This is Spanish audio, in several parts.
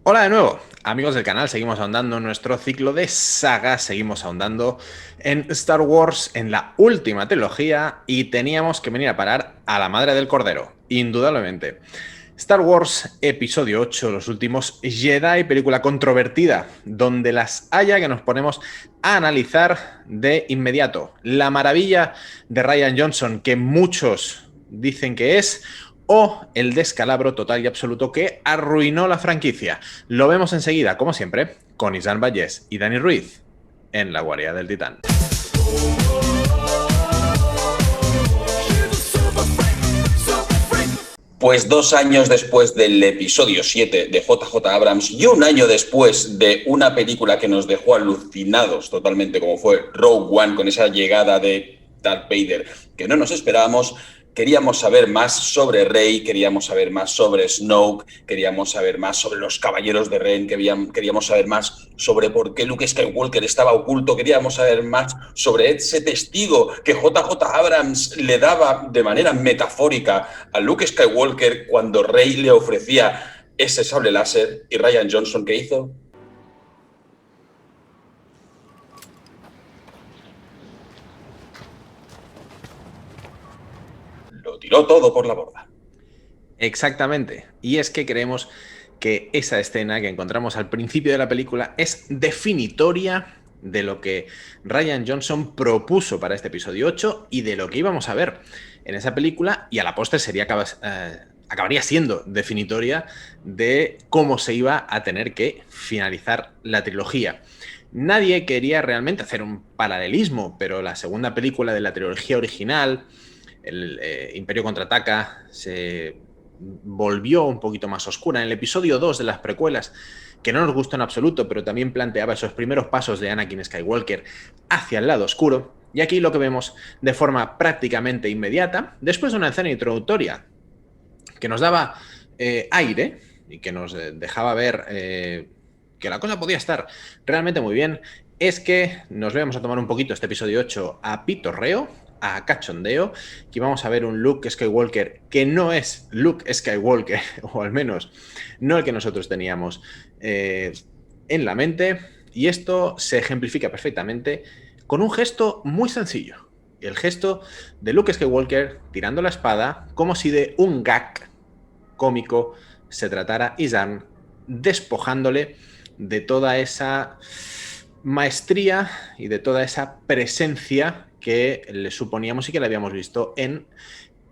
Hola de nuevo, amigos del canal, seguimos ahondando en nuestro ciclo de sagas, seguimos ahondando en Star Wars, en la última trilogía, y teníamos que venir a parar a la madre del cordero, indudablemente. Star Wars Episodio 8, Los últimos Jedi, película controvertida, donde las haya que nos ponemos a analizar de inmediato. La maravilla de Rian Johnson, que muchos dicen que es, o el descalabro total y absoluto que arruinó la franquicia. Lo vemos enseguida, como siempre, con Isán Vallés y Dani Ruiz, en La Guardia del Titán. Pues 2 años después del episodio 7 de JJ Abrams y un año después de una película que nos dejó alucinados totalmente, como fue Rogue One, con esa llegada de Darth Vader que no nos esperábamos, queríamos saber más sobre Rey, queríamos saber más sobre Snoke, queríamos saber más sobre los Caballeros de Ren, queríamos saber más sobre por qué Luke Skywalker estaba oculto, queríamos saber más sobre ese testigo que JJ Abrams le daba de manera metafórica a Luke Skywalker cuando Rey le ofrecía ese sable láser. Y Rian Johnson, ¿qué hizo? Lo tiró todo por la borda. Exactamente. Y es que creemos que esa escena que encontramos al principio de la película es definitoria de lo que Rian Johnson propuso para este episodio 8 y de lo que íbamos a ver en esa película, y a la postre acabaría siendo definitoria de cómo se iba a tener que finalizar la trilogía. Nadie quería realmente hacer un paralelismo, pero la segunda película de la trilogía original, el Imperio Contraataca, se volvió un poquito más oscura. En el episodio 2 de las precuelas, que no nos gustó en absoluto, pero también planteaba esos primeros pasos de Anakin Skywalker hacia el lado oscuro. Y aquí lo que vemos de forma prácticamente inmediata, después de una escena introductoria que nos daba aire y que nos dejaba ver que la cosa podía estar realmente muy bien, es que nos vamos a tomar un poquito este episodio 8 a pitorreo, a cachondeo, que vamos a ver un Luke Skywalker que no es Luke Skywalker, o al menos no el que nosotros teníamos en la mente, y esto se ejemplifica perfectamente con un gesto muy sencillo. El gesto de Luke Skywalker tirando la espada, como si de un gag cómico se tratara Izan, despojándole de toda esa maestría y de toda esa presencia que le suponíamos y que le habíamos visto en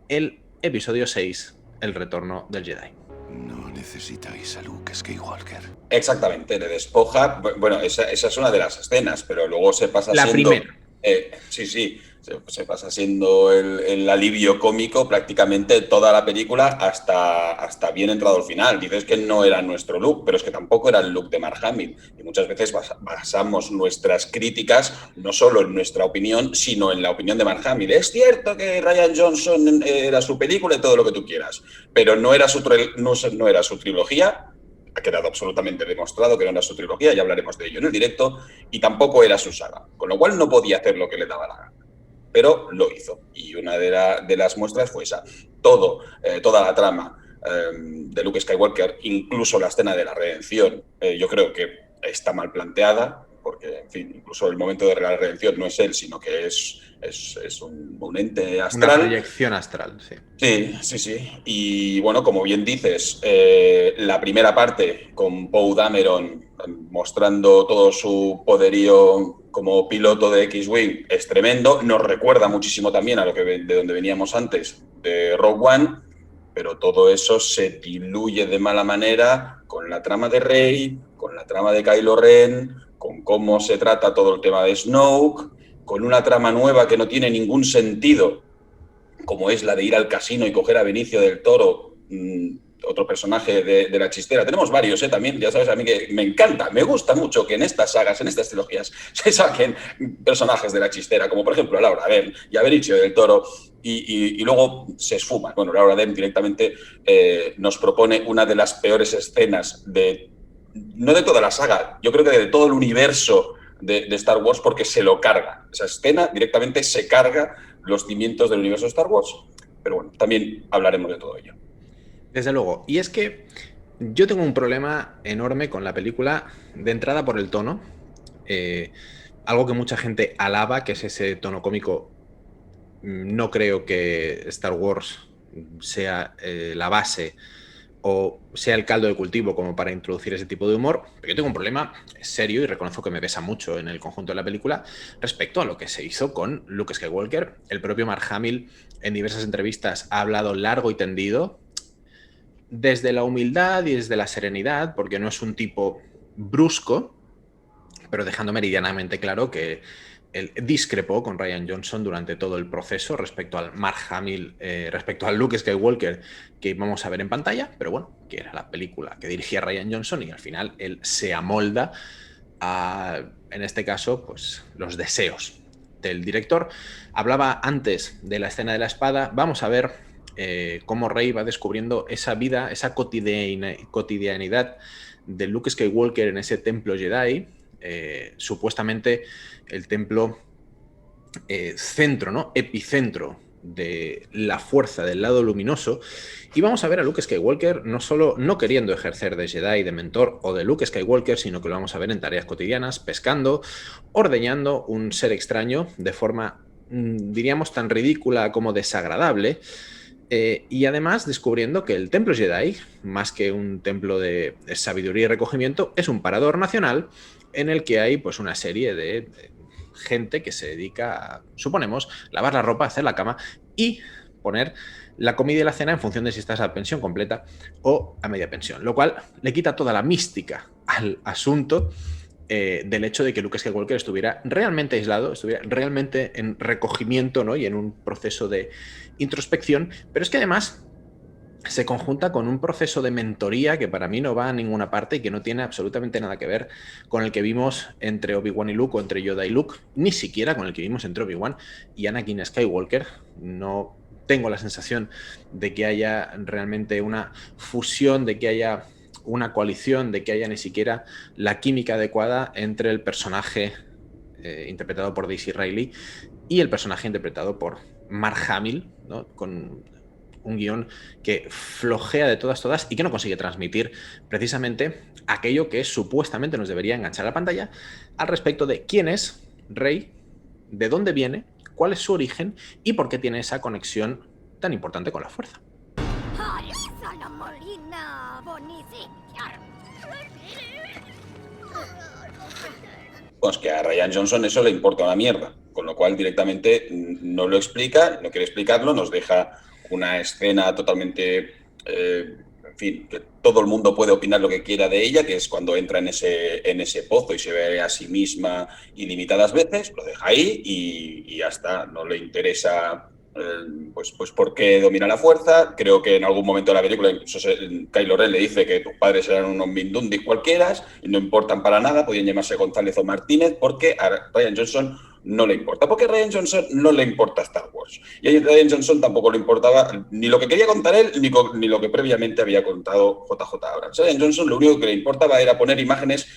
el episodio 6, El Retorno del Jedi. No necesitáis a Luke Skywalker. Exactamente, le despoja. Bueno, esa es una de las escenas, pero luego se pasa La siendo. primera. Sí, se pasa siendo el alivio cómico prácticamente toda la película hasta bien entrado el final. Dices que no era nuestro look, pero es que tampoco era el look de Mark Hamill. Y muchas veces basamos nuestras críticas no solo en nuestra opinión, sino en la opinión de Mark Hamill. Es cierto que Rian Johnson era su película y todo lo que tú quieras, pero no era no era su trilogía. Ha quedado absolutamente demostrado que no era su trilogía, ya hablaremos de ello en el directo, y tampoco era su saga, con lo cual no podía hacer lo que le daba la gana. Pero lo hizo, y una de las muestras fue esa. Toda la trama de Luke Skywalker, incluso la escena de la redención, yo creo que está mal planteada, porque, en fin, incluso el momento de la redención no es él, sino que es un ente astral. Una proyección astral, sí. Sí. Y bueno, como bien dices, la primera parte con Poe Dameron mostrando todo su poderío como piloto de X-Wing es tremendo. Nos recuerda muchísimo también a de donde veníamos antes, de Rogue One, pero todo eso se diluye de mala manera con la trama de Rey, con la trama de Kylo Ren, con cómo se trata todo el tema de Snoke, con una trama nueva que no tiene ningún sentido, como es la de ir al casino y coger a Benicio del Toro, otro personaje de la chistera. Tenemos varios, también, ya sabes, a mí que me encanta, me gusta mucho que en estas sagas, en estas trilogías, se saquen personajes de la chistera, como por ejemplo Laura Dern y a Benicio del Toro, y luego se esfuman. Bueno, Laura Dern directamente nos propone una de las peores escenas no de toda la saga, yo creo que de todo el universo de Star Wars, porque se lo carga. Esa escena directamente se carga los cimientos del universo de Star Wars. Pero bueno, también hablaremos de todo ello. Desde luego. Y es que Yo tengo un problema enorme con la película, de entrada por el tono. eh, Algo que mucha gente alaba, que es ese tono cómico. No creo que Star Wars sea la base o sea el caldo de cultivo como para introducir ese tipo de humor, pero yo tengo un problema serio y reconozco que me pesa mucho en el conjunto de la película respecto a lo que se hizo con Luke Skywalker. El propio Mark Hamill en diversas entrevistas ha hablado largo y tendido desde la humildad y desde la serenidad, porque no es un tipo brusco, pero dejando meridianamente claro que él discrepó con Rian Johnson durante todo el proceso respecto al Mark Hamill, respecto al Luke Skywalker que íbamos a ver en pantalla, pero bueno, que era la película que dirigía Rian Johnson y al final él se amolda a, en este caso, pues los deseos del director. Hablaba antes de la escena de la espada. Vamos a ver cómo Rey va descubriendo esa vida, esa cotidianidad de Luke Skywalker en ese templo Jedi. Supuestamente el templo centro, ¿no? Epicentro de la fuerza del lado luminoso, y vamos a ver a Luke Skywalker no solo no queriendo ejercer de Jedi, de mentor o de Luke Skywalker, sino que lo vamos a ver en tareas cotidianas, pescando, ordeñando un ser extraño de forma, diríamos, tan ridícula como desagradable. Y además descubriendo que el templo Jedi, más que un templo de sabiduría y recogimiento, es un parador nacional en el que hay pues una serie de gente que se dedica a, suponemos, lavar la ropa, hacer la cama y poner la comida y la cena en función de si estás a pensión completa o a media pensión, lo cual le quita toda la mística al asunto del hecho de que Luke Skywalker estuviera realmente aislado, estuviera realmente en recogimiento, ¿no? Y en un proceso de introspección, pero es que además se conjunta con un proceso de mentoría que para mí no va a ninguna parte y que no tiene absolutamente nada que ver con el que vimos entre Obi-Wan y Luke o entre Yoda y Luke, ni siquiera con el que vimos entre Obi-Wan y Anakin Skywalker. No tengo la sensación de que haya realmente una fusión, de que haya una coalición, de que haya ni siquiera la química adecuada entre el personaje interpretado por Daisy Ridley y el personaje interpretado por Mark Hamill, ¿no? Con un guión que flojea de todas y que no consigue transmitir precisamente aquello que supuestamente nos debería enganchar a la pantalla al respecto de quién es Rey, de dónde viene, cuál es su origen y por qué tiene esa conexión tan importante con la fuerza. Pues que a Rian Johnson eso le importa una mierda, con lo cual directamente no lo explica, no quiere explicarlo, nos deja una escena totalmente, en fin, que todo el mundo puede opinar lo que quiera de ella, que es cuando entra en ese pozo y se ve a sí misma ilimitadas veces, lo deja ahí y ya está, no le interesa pues por qué domina la fuerza. Creo que en algún momento de la película incluso Kylo Ren le dice que tus padres eran unos mindundis cualquiera y no importan para nada, podían llamarse González o Martínez, porque a Rian Johnson no le importa, porque a Rian Johnson no le importa Star Wars. Y a Rian Johnson tampoco le importaba ni lo que quería contar él, ni lo que previamente había contado JJ Abrams. A Rian Johnson lo único que le importaba era poner imágenes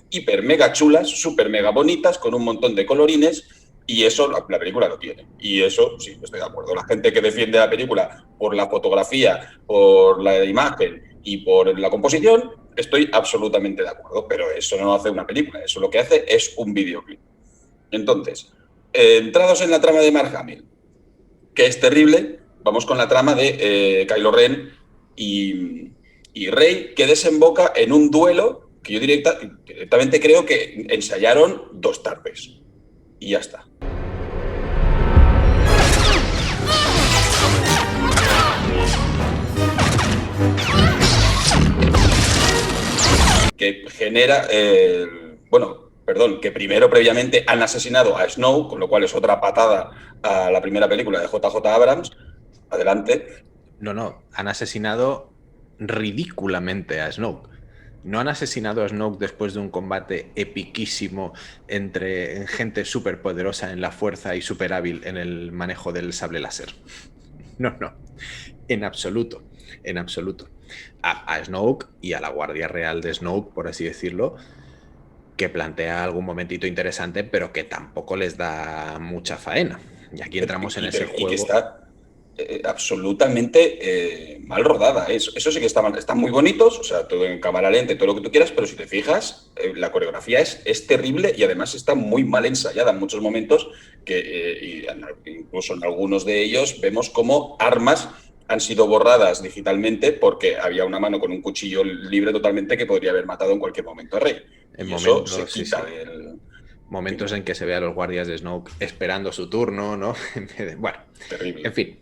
hiper mega chulas, súper mega bonitas, con un montón de colorines. Y eso la película lo tiene. Y eso sí, estoy de acuerdo. La gente que defiende la película por la fotografía, por la imagen y por la composición, estoy absolutamente de acuerdo. Pero eso no hace una película. Eso lo que hace es un videoclip. Entonces, entrados en la trama de Mark Hamill, que es terrible, vamos con la trama de Kylo Ren y Rey, que desemboca en un duelo que yo directamente creo que ensayaron 2 tardes. Y ya está. Que genera, que primero previamente han asesinado a Snow, con lo cual es otra patada a la primera película de JJ Abrams. Adelante. No, han asesinado ridículamente a Snoke. No han asesinado a Snoke después de un combate epiquísimo entre gente súper poderosa en la fuerza y súper hábil en el manejo del sable láser. No, en absoluto, en absoluto. A Snoke y a la Guardia Real de Snoke, por así decirlo, que plantea algún momentito interesante, pero que tampoco les da mucha faena. Y aquí entramos en ese juego. absolutamente mal rodada. Eso sí que están muy bonitos, o sea, todo en cámara lenta, todo lo que tú quieras, pero si te fijas, la coreografía es terrible y además está muy mal ensayada en muchos momentos, incluso en algunos de ellos vemos cómo armas han sido borradas digitalmente porque había una mano con un cuchillo libre totalmente que podría haber matado en cualquier momento a Rey. En y momentos, eso se quita sí. del... Momentos en que se ve a los guardias de Snoke esperando su turno, ¿no? Bueno, Terrible. en fin,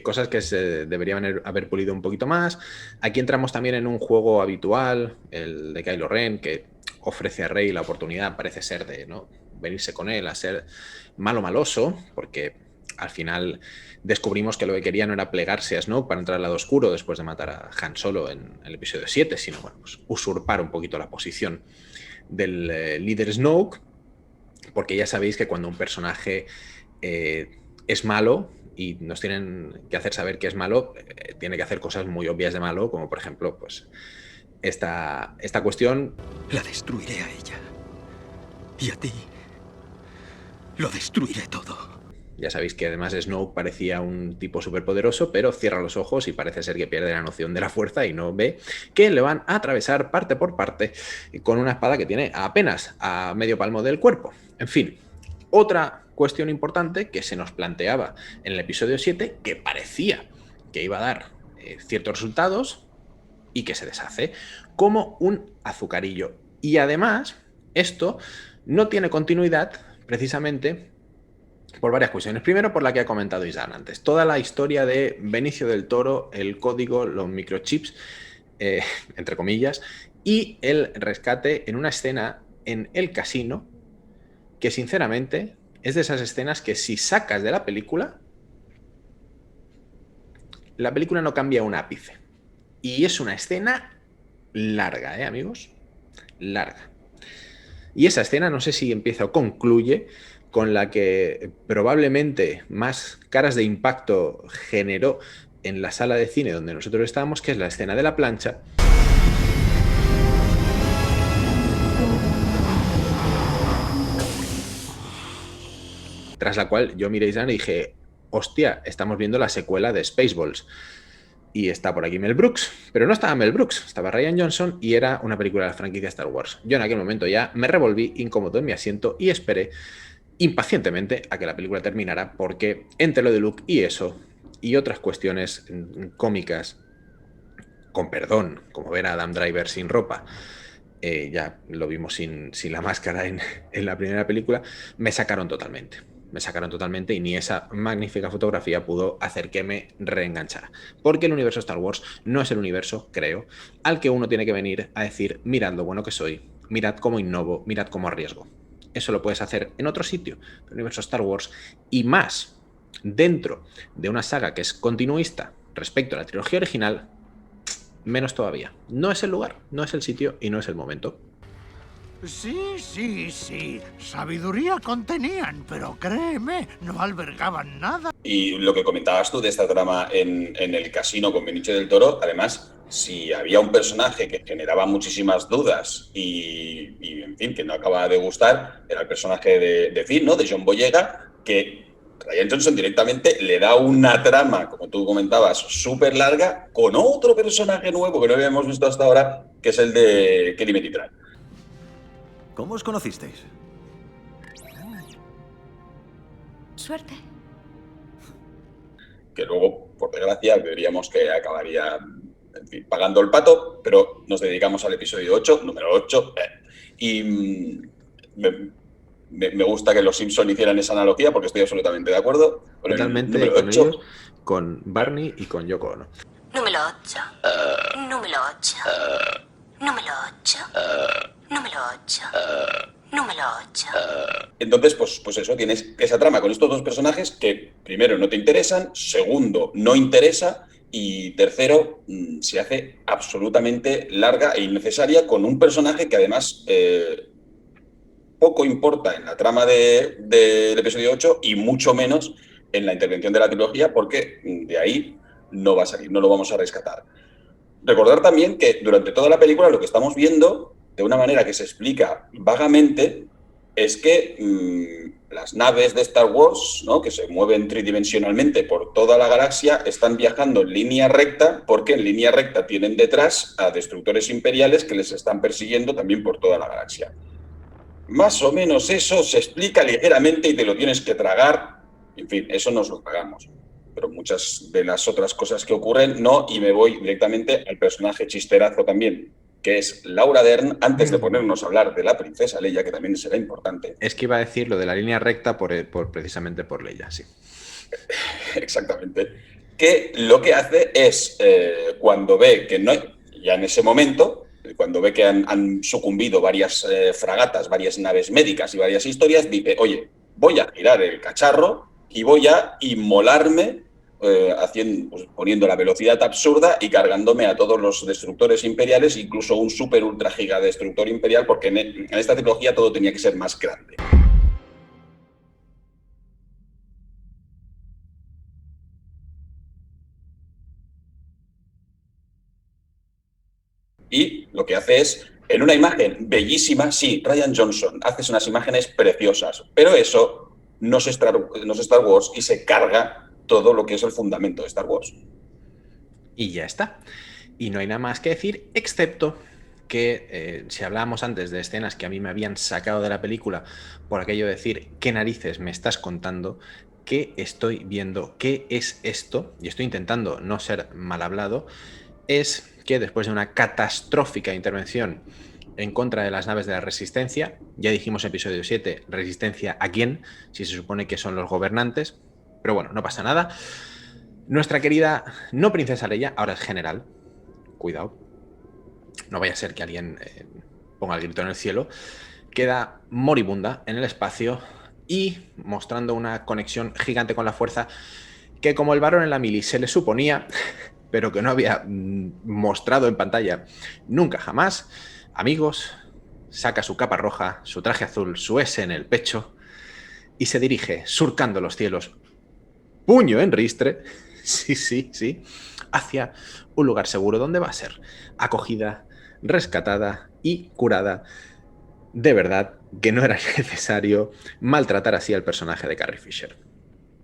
cosas que se deberían haber pulido un poquito más. Aquí entramos también en un juego habitual, el de Kylo Ren, que ofrece a Rey la oportunidad, parece ser, de ¿no? venirse con él a ser maloso, porque al final descubrimos que lo que quería no era plegarse a Snoke para entrar al lado oscuro después de matar a Han Solo en el episodio 7, sino bueno, pues usurpar un poquito la posición del líder Snoke, porque ya sabéis que cuando un personaje es malo y nos tienen que hacer saber que es malo, tiene que hacer cosas muy obvias de malo, como por ejemplo, pues esta cuestión. La destruiré a ella. Y a ti. Lo destruiré todo. Ya sabéis que además Snoke parecía un tipo superpoderoso, pero cierra los ojos y parece ser que pierde la noción de la fuerza y no ve que le van a atravesar parte por parte con una espada que tiene apenas a medio palmo del cuerpo. En fin, otra cuestión importante que se nos planteaba en el episodio 7, que parecía que iba a dar ciertos resultados y que se deshace, como un azucarillo. Y además, esto no tiene continuidad precisamente por varias cuestiones. Primero, por la que ha comentado Isan antes. Toda la historia de Benicio del Toro, el código, los microchips, entre comillas, y el rescate en una escena en el casino, que sinceramente es de esas escenas que si sacas de la película no cambia un ápice. Y es una escena larga, amigos? Larga. Y esa escena, no sé si empieza o concluye, con la que probablemente más caras de impacto generó en la sala de cine donde nosotros estábamos, que es la escena de la plancha. Tras la cual yo miré a y dije, hostia, estamos viendo la secuela de Spaceballs. Y está por aquí Mel Brooks, pero no estaba Mel Brooks, estaba Rian Johnson y era una película de la franquicia Star Wars. Yo en aquel momento ya me revolví incómodo en mi asiento y esperé impacientemente a que la película terminara, porque entre lo de Luke y eso, y otras cuestiones cómicas, con perdón, como ver a Adam Driver sin ropa, ya lo vimos sin la máscara en la primera película, me sacaron totalmente y ni esa magnífica fotografía pudo hacer que me reenganchara, porque el universo Star Wars no es el universo, creo, al que uno tiene que venir a decir, mirad lo bueno que soy, mirad cómo innovo, mirad cómo arriesgo. Eso lo puedes hacer en otro sitio, el universo Star Wars, y más dentro de una saga que es continuista respecto a la trilogía original, menos todavía. No es el lugar, no es el sitio y no es el momento. Sí. Sabiduría contenían, pero créeme, no albergaban nada. Y lo que comentabas tú de esta trama en el casino con Benicio del Toro, además, si había un personaje que generaba muchísimas dudas y en fin, que no acababa de gustar, era el personaje de Finn, ¿no? De John Boyega, que Rian Johnson directamente le da una trama, como tú comentabas, súper larga, con otro personaje nuevo que no habíamos visto hasta ahora, que es el de Kelly Metitran. ¿Cómo os conocisteis? Suerte. Que luego, por desgracia, veríamos que acabaría, en fin, pagando el pato, pero nos dedicamos al episodio 8, número 8, y me gusta que los Simpson hicieran esa analogía porque estoy absolutamente de acuerdo con totalmente el número con 8. ellos, con Barney y con Yoko Ono. Número 8. Número 8. Número 8. Número 8. Número 8. Entonces, pues eso, tienes esa trama con estos dos personajes que, primero, no te interesan, segundo, no interesa, y tercero, se hace absolutamente larga e innecesaria con un personaje que además poco importa en la trama del episodio 8 y mucho menos en la intervención de la trilogía, porque de ahí no va a salir, no lo vamos a rescatar. Recordar también que durante toda la película lo que estamos viendo, de una manera que se explica vagamente, es que las naves de Star Wars, ¿no?, que se mueven tridimensionalmente por toda la galaxia, están viajando en línea recta porque en línea recta tienen detrás a destructores imperiales que les están persiguiendo también por toda la galaxia. Más o menos eso se explica ligeramente y te lo tienes que tragar. En fin, eso nos lo tragamos. Pero muchas de las otras cosas que ocurren no, y me voy directamente al personaje chisterazo también, que es Laura Dern, antes de ponernos a hablar de la princesa Leia, que también será importante. Es que iba a decir lo de la línea recta precisamente por Leia, sí. Exactamente. Que lo que hace es, cuando ve que no, ya en ese momento, cuando ve que han sucumbido varias fragatas, varias naves médicas y varias historias, dice, oye, voy a girar el cacharro y voy a inmolarme poniendo la velocidad absurda y cargándome a todos los destructores imperiales, incluso un super ultra giga destructor imperial, porque en esta trilogía todo tenía que ser más grande. Y lo que hace es, en una imagen bellísima, sí, Rian Johnson, haces unas imágenes preciosas, pero eso no es Star Wars y se carga todo lo que es el fundamento de Star Wars. Y ya está. Y no hay nada más que decir, excepto que si hablábamos antes de escenas que a mí me habían sacado de la película por aquello de decir, ¿qué narices me estás contando? ¿Qué estoy viendo? ¿Qué es esto? Y estoy intentando no ser mal hablado. Es que después de una catastrófica intervención en contra de las naves de la Resistencia, ya dijimos en episodio 7, ¿Resistencia a quién? Si se supone que son los gobernantes, pero bueno, no pasa nada. Nuestra querida, no princesa Leia, ahora es general, cuidado, no vaya a ser que alguien ponga el grito en el cielo, queda moribunda en el espacio y mostrando una conexión gigante con la fuerza que, como el varón en la mili se le suponía, pero que no había mostrado en pantalla nunca jamás. Amigos, saca su capa roja, su traje azul, su S en el pecho y se dirige, surcando los cielos, puño en ristre, sí, hacia un lugar seguro donde va a ser acogida, rescatada y curada. De verdad que no era necesario maltratar así al personaje de Carrie Fisher.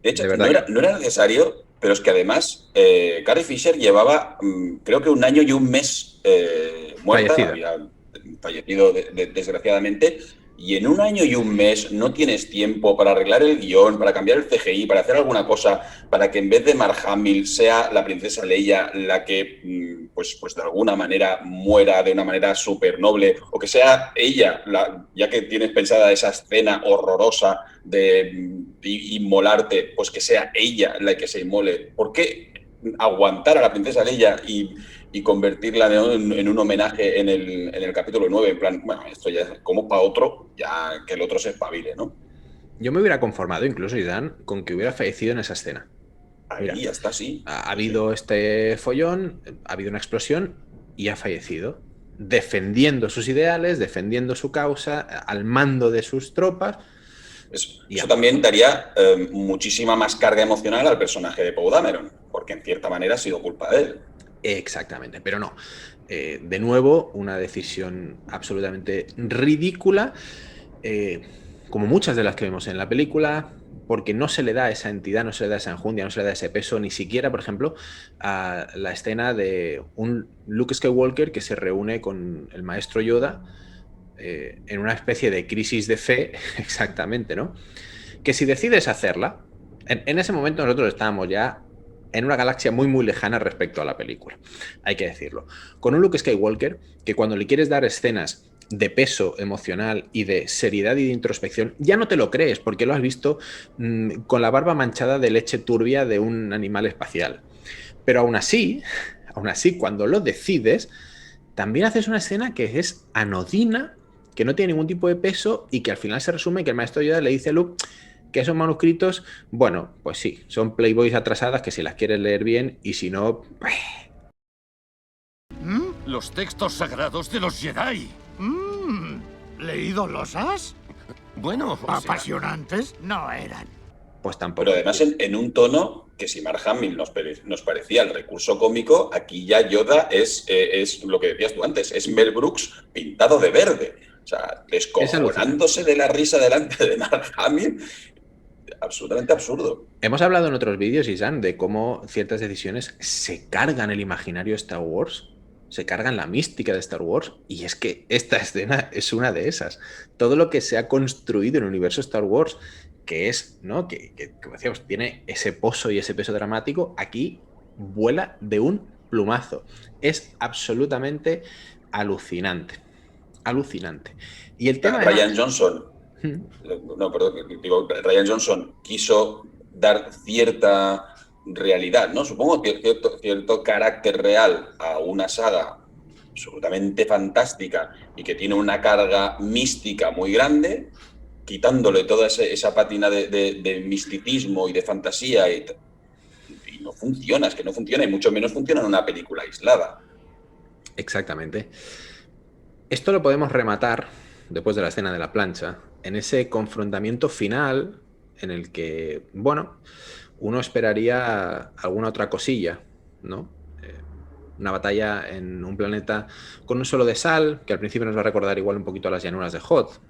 De hecho, no era necesario, pero es que además Carrie Fisher llevaba creo que 1 año y 1 mes muerta, había fallecido desgraciadamente, y en 1 año y 1 mes no tienes tiempo para arreglar el guión, para cambiar el CGI, para hacer alguna cosa, para que en vez de Mark Hamill sea la princesa Leia la que pues de alguna manera muera de una manera súper noble, o que sea ella, ya que tienes pensada esa escena horrorosa de inmolarte, pues que sea ella la que se inmole. ¿Por qué aguantar a la princesa Leia y convertirla en un homenaje en el capítulo 9? En plan, bueno, esto ya es como para otro, ya que el otro se espabile, ¿no? Yo me hubiera conformado, incluso, Idan, con que hubiera fallecido en esa escena. Mira, ahí ya está, sí. Ha habido este follón, ha habido una explosión y ha fallecido. Defendiendo sus ideales, defendiendo su causa, al mando de sus tropas. Eso también daría muchísima más carga emocional al personaje de Poe Dameron, porque en cierta manera ha sido culpa de él. Exactamente, pero no. De nuevo, una decisión absolutamente ridícula, como muchas de las que vemos en la película, porque no se le da esa entidad, no se le da esa enjundia, no se le da ese peso, ni siquiera, por ejemplo, a la escena de un Luke Skywalker que se reúne con el maestro Yoda en una especie de crisis de fe, exactamente, ¿no? Que si decides hacerla, en ese momento nosotros estábamos ya en una galaxia muy muy lejana respecto a la película, hay que decirlo, con un Luke Skywalker que cuando le quieres dar escenas de peso emocional y de seriedad y de introspección, ya no te lo crees porque lo has visto con la barba manchada de leche turbia de un animal espacial. Pero aún así, cuando lo decides, también haces una escena que es anodina, que no tiene ningún tipo de peso y que al final se resume que el maestro Yoda le dice a Luke que esos manuscritos, bueno, pues sí, son Playboys atrasadas que si las quieres leer bien y si no... Los textos sagrados de los Jedi. ¿Leído los has? Bueno, apasionantes no eran. Pues tampoco. Pero además en un tono que si Mark Hamill nos parecía el recurso cómico, aquí ya Yoda es lo que decías tú antes, es Mel Brooks pintado de verde. O sea, descojonándose de la risa delante de Mark Hamill. Absolutamente absurdo. Hemos hablado en otros vídeos, Isan, de cómo ciertas decisiones se cargan el imaginario de Star Wars, se cargan la mística de Star Wars, y es que esta escena es una de esas. Todo lo que se ha construido en el universo Star Wars, que es, ¿no? Que como decíamos, tiene ese pozo y ese peso dramático, aquí vuela de un plumazo. Es absolutamente alucinante. Alucinante. Y el tema Rian Johnson. No, perdón, digo, Rian Johnson quiso dar cierta realidad, ¿no? Supongo que cierto carácter real a una saga absolutamente fantástica y que tiene una carga mística muy grande, quitándole toda esa pátina de misticismo y de fantasía y no funciona, es que no funciona y mucho menos funciona en una película aislada. Exactamente. Esto lo podemos rematar, después de la escena de la plancha, en ese confrontamiento final en el que, bueno, uno esperaría alguna otra cosilla, ¿no? Una batalla en un planeta con un suelo de sal, que al principio nos va a recordar igual un poquito a las llanuras de Hoth.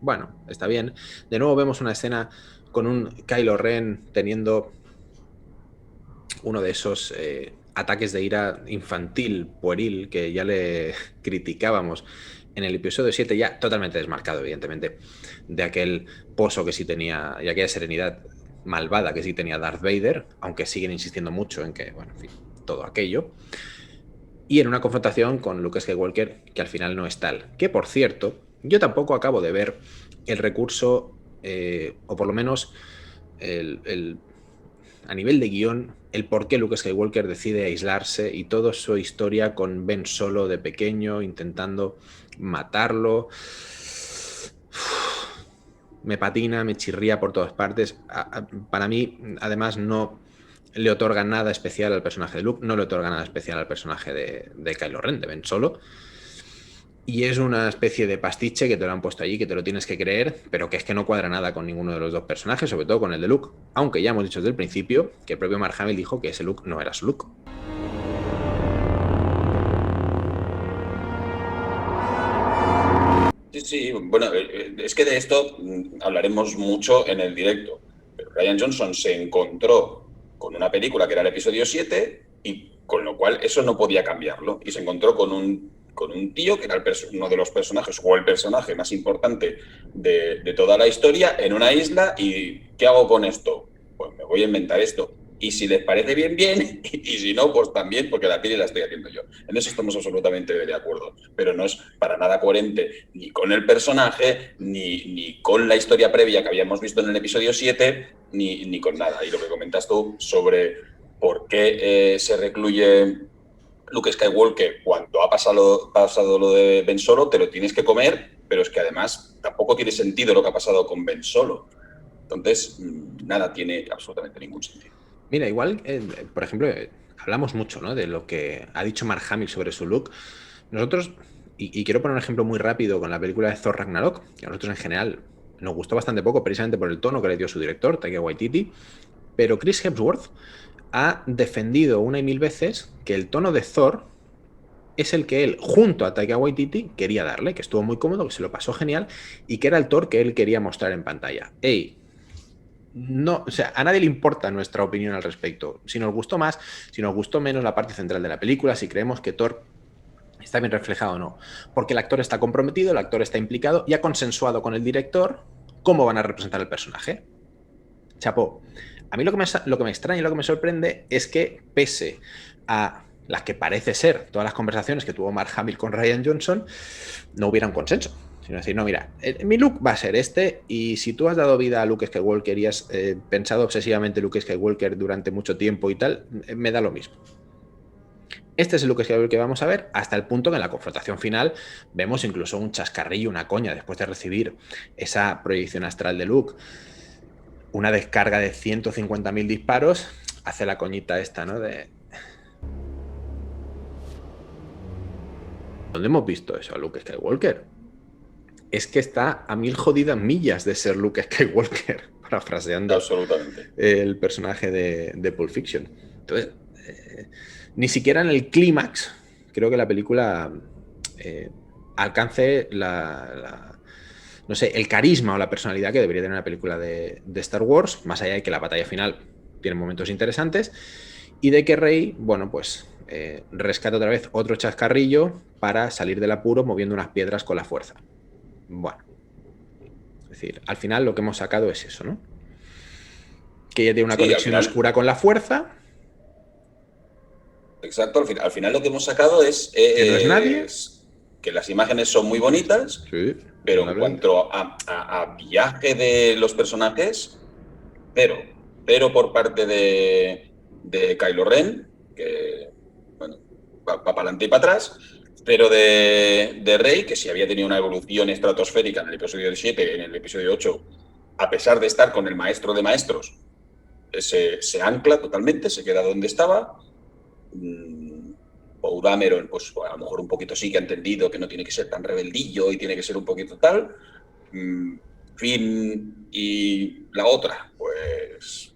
Bueno, está bien. De nuevo vemos una escena con un Kylo Ren teniendo uno de esos ataques de ira infantil, pueril, que ya le criticábamos en el episodio 7, ya totalmente desmarcado, evidentemente, de aquel pozo que sí tenía, y aquella serenidad malvada que sí tenía Darth Vader, aunque siguen insistiendo mucho en que, bueno, en fin, todo aquello. Y en una confrontación con Luke Skywalker, que al final no es tal. Que, por cierto, yo tampoco acabo de ver el recurso, o por lo menos a nivel de guión, el por qué Luke Skywalker decide aislarse y toda su historia con Ben Solo de pequeño, intentando matarlo. Me patina, me chirría por todas partes. Para mí, además, no le otorga nada especial al personaje de Luke, no le otorga nada especial al personaje de Kylo Ren, de Ben Solo. Y es una especie de pastiche que te lo han puesto allí, que te lo tienes que creer, pero que es que no cuadra nada con ninguno de los dos personajes, sobre todo con el de Luke. Aunque ya hemos dicho desde el principio que el propio Mark Hamill dijo que ese Luke no era su Luke. Sí, bueno, es que de esto hablaremos mucho en el directo. Pero Rian Johnson se encontró con una película que era el episodio 7 y con lo cual eso no podía cambiarlo. Y se encontró con un tío que era uno de los personajes o el personaje más importante de toda la historia en una isla y ¿qué hago con esto? Pues me voy a inventar esto. Y si les parece bien, bien, y si no, pues también, porque la peli la estoy haciendo yo. En eso estamos absolutamente de acuerdo, pero no es para nada coherente ni con el personaje, ni con la historia previa que habíamos visto en el episodio 7, ni con nada. Y lo que comentas tú sobre por qué se recluye Luke Skywalker cuando ha pasado lo de Ben Solo, te lo tienes que comer, pero es que además tampoco tiene sentido lo que ha pasado con Ben Solo. Entonces, nada tiene absolutamente ningún sentido. Mira, igual, por ejemplo, hablamos mucho, ¿no?, de lo que ha dicho Mark Hamill sobre su look. Nosotros, y quiero poner un ejemplo muy rápido con la película de Thor Ragnarok, que a nosotros en general nos gustó bastante poco, precisamente por el tono que le dio su director, Taika Waititi, pero Chris Hemsworth ha defendido una y mil veces que el tono de Thor es el que él, junto a Taika Waititi, quería darle, que estuvo muy cómodo, que se lo pasó genial, y que era el Thor que él quería mostrar en pantalla. ¡Ey! No, o sea, a nadie le importa nuestra opinión al respecto. Si nos gustó más, si nos gustó menos la parte central de la película, si creemos que Thor está bien reflejado o no. Porque el actor está comprometido, el actor está implicado y ha consensuado con el director cómo van a representar el personaje. Chapó. A mí lo que me extraña y lo que me sorprende es que, pese a las que parece ser todas las conversaciones que tuvo Mark Hamill con Rian Johnson, no hubiera un consenso. Sino decir, no, mira, mi look va a ser este, y si tú has dado vida a Luke Skywalker y has pensado obsesivamente Luke Skywalker durante mucho tiempo y tal, me da lo mismo. Este es el Luke Skywalker que vamos a ver, hasta el punto que en la confrontación final vemos incluso un chascarrillo, una coña, después de recibir esa proyección astral de Luke, una descarga de 150.000 disparos, hace la coñita esta, ¿no? De... ¿Dónde hemos visto eso a Luke Skywalker? Es que está a 1000 jodidas millas de ser Luke Skywalker, parafraseando absolutamente el personaje de Pulp Fiction. Entonces, ni siquiera en el clímax, creo que la película alcance no sé, el carisma o la personalidad que debería tener una película de Star Wars, más allá de que la batalla final tiene momentos interesantes, y de que Rey, bueno, pues rescata otra vez otro chascarrillo para salir del apuro moviendo unas piedras con la fuerza. Bueno, es decir, al final lo que hemos sacado es eso, ¿no? Que ella tiene una conexión oscura con la fuerza. Exacto, al final lo que hemos sacado es, que no es nadie. Que las imágenes son muy bonitas, Sí, pero en cuanto a viaje de los personajes, pero por parte de Kylo Ren, que bueno, va para adelante y para atrás, pero de Rey, que sí había tenido una evolución estratosférica en el episodio 7, en el episodio 8, a pesar de estar con el maestro de maestros, se ancla totalmente, se queda donde estaba. Poe Dameron, pues a lo mejor un poquito sí que ha entendido que no tiene que ser tan rebeldillo y tiene que ser un poquito tal. Finn y la otra, pues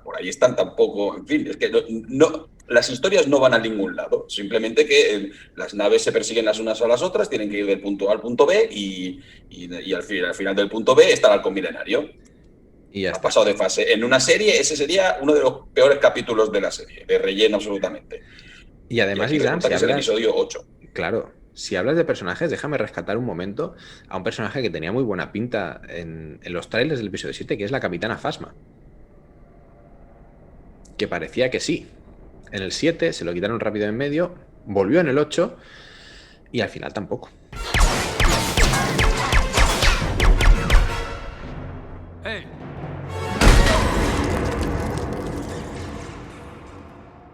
por ahí están tampoco. En fin, es que no, las historias no van a ningún lado. Simplemente que las naves se persiguen las unas a las otras, tienen que ir del punto A al punto B y al final del punto B está el halcón milenario. Y ya ha pasado de fase. En una serie, ese sería uno de los peores capítulos de la serie, de relleno absolutamente. Y además, Isaac, si es el episodio 8. Claro, si hablas de personajes, déjame rescatar un momento a un personaje que tenía muy buena pinta en los trailers del episodio 7, que es la Capitana Phasma. Que parecía que sí. En el 7 se lo quitaron rápido en medio, volvió en el 8 y al final tampoco. ¡Hey!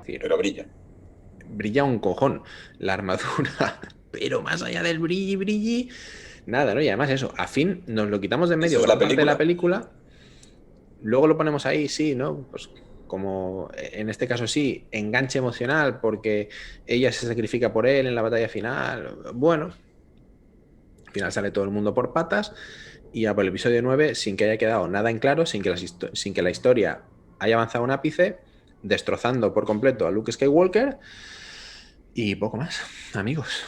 Pero brilla. Brilla un cojón la armadura, pero más allá del brilli, nada, ¿no? Y además eso, a Finn nos lo quitamos de en medio de la película, luego lo ponemos ahí, sí, ¿no? Pues como en este caso sí, enganche emocional porque ella se sacrifica por él en la batalla final. Bueno, al final sale todo el mundo por patas y ya por el episodio 9, sin que haya quedado nada en claro, sin que la historia haya avanzado un ápice, destrozando por completo a Luke Skywalker y poco más, amigos.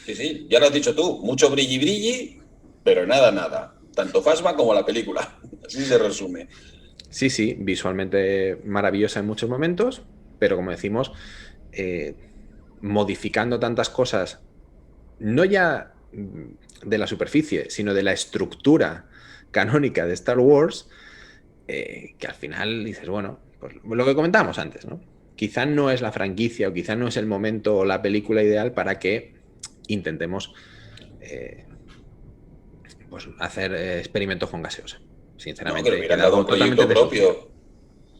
Sí, ya lo has dicho tú, mucho brilli, pero nada. Tanto Phasma como la película. Así se resume. Sí, visualmente maravillosa en muchos momentos, pero como decimos, modificando tantas cosas, no ya de la superficie, sino de la estructura canónica de Star Wars, que al final dices, bueno, pues lo que comentábamos antes, ¿no? Quizá no es la franquicia o quizá no es el momento o la película ideal para que intentemos pues hacer experimentos con gaseosa. Sinceramente, no, que hubieran dado un proyecto propio,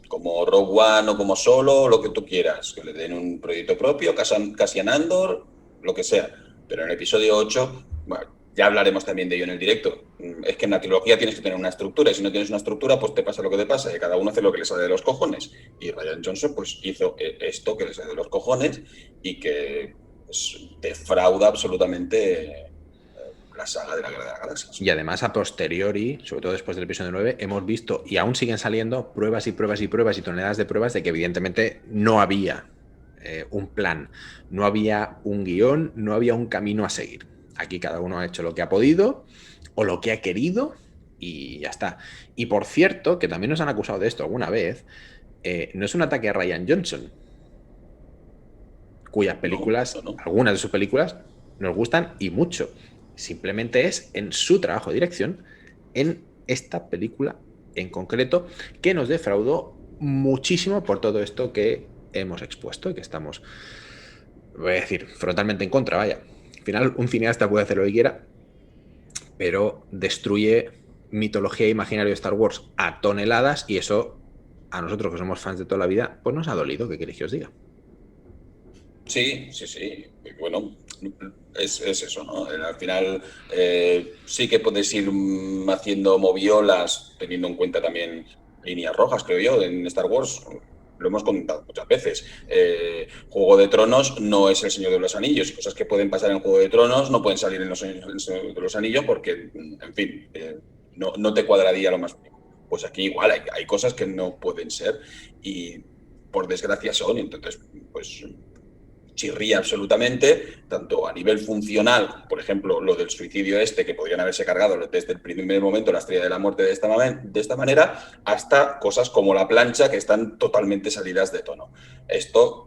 como Rogue One o como Solo, lo que tú quieras, que le den un proyecto propio, Cassian Andor, lo que sea. Pero en el episodio 8, bueno, ya hablaremos también de ello en el directo. Es que en la trilogía tienes que tener una estructura, y si no tienes una estructura, pues te pasa lo que te pasa, y cada uno hace lo que le sale de los cojones. Y Rian Johnson pues hizo esto que le sale de los cojones y que pues, defrauda absolutamente la saga de la Guerra de las Galaxias. Y además, a posteriori, sobre todo después del episodio 9, hemos visto, y aún siguen saliendo, pruebas y toneladas de pruebas de que evidentemente no había un plan, no había un guión, no había un camino a seguir. Aquí cada uno ha hecho lo que ha podido o lo que ha querido y ya está. Y por cierto, que también nos han acusado de esto alguna vez, no es un ataque a Rian Johnson, cuyas películas, algunas de sus películas, nos gustan y mucho. Simplemente es en su trabajo de dirección, en esta película en concreto, que nos defraudó muchísimo por todo esto que hemos expuesto y que estamos, voy a decir, frontalmente en contra, vaya. Al final, un cineasta puede hacer lo que quiera, pero destruye mitología e imaginario de Star Wars a toneladas y eso, a nosotros que somos fans de toda la vida, pues nos ha dolido, ¿qué queréis que os diga? Sí. Bueno, es eso, ¿no? Al final sí que puedes ir haciendo moviolas teniendo en cuenta también líneas rojas, creo yo, en Star Wars. Lo hemos comentado muchas veces. Juego de Tronos no es El Señor de los Anillos. Cosas que pueden pasar en Juego de Tronos no pueden salir en El Señor de los Anillos porque, en fin, no te cuadraría lo más mínimo. Pues aquí igual hay cosas que no pueden ser y por desgracia son. Entonces, pues chirría absolutamente, tanto a nivel funcional, por ejemplo, lo del suicidio que podrían haberse cargado desde el primer momento la estrella de la muerte de esta manera, hasta cosas como la plancha que están totalmente salidas de tono. Esto,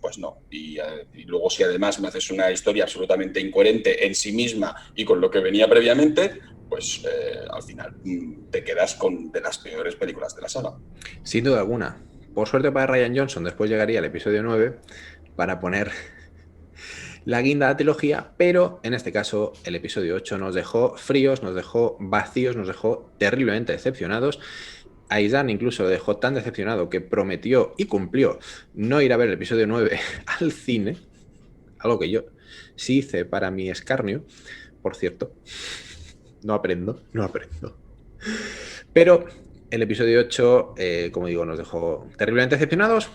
pues no. Y luego si además me haces una historia absolutamente incoherente en sí misma y con lo que venía previamente, pues al final te quedas con de las peores películas de la saga. Sin duda alguna. Por suerte para Rian Johnson, después llegaría el episodio 9 para poner la guinda de la trilogía, pero en este caso el episodio 8 nos dejó fríos, nos dejó vacíos, nos dejó terriblemente decepcionados. A Izan incluso lo dejó tan decepcionado que prometió y cumplió no ir a ver el episodio 9 al cine, algo que yo sí hice para mi escarnio, por cierto. No aprendo. Pero el episodio 8, como digo, nos dejó terriblemente decepcionados.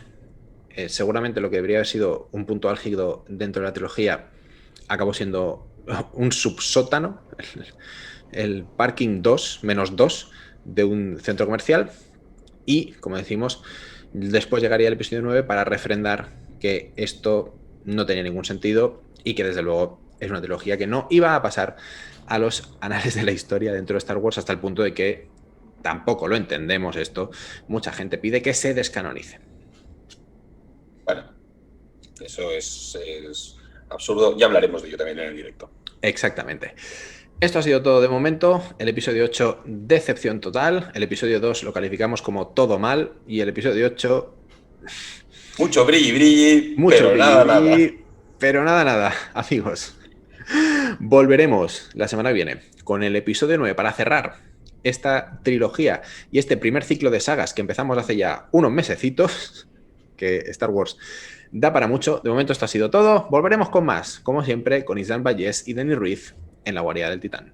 Seguramente lo que debería haber sido un punto álgido dentro de la trilogía acabó siendo un subsótano, el parking 2, -2 de un centro comercial. Y, como decimos, después llegaría el episodio 9 para refrendar que esto no tenía ningún sentido y que desde luego es una trilogía que no iba a pasar a los anales de la historia dentro de Star Wars, hasta el punto de que tampoco lo entendemos esto. Mucha gente pide que se descanonice. Bueno, eso es absurdo. Ya hablaremos de ello también en el directo. Exactamente. Esto ha sido todo de momento. El episodio 8, decepción total. El episodio 2 lo calificamos como todo mal. Y el episodio 8... Mucho brilli, mucho pero brilli, nada. Pero nada, amigos. Volveremos la semana que viene con el episodio 9 para cerrar esta trilogía y este primer ciclo de sagas que empezamos hace ya unos mesecitos, que Star Wars da para mucho. De momento esto ha sido todo. Volveremos con más, como siempre, con Islam Vallés y Denis Ruiz en la guarida del Titán.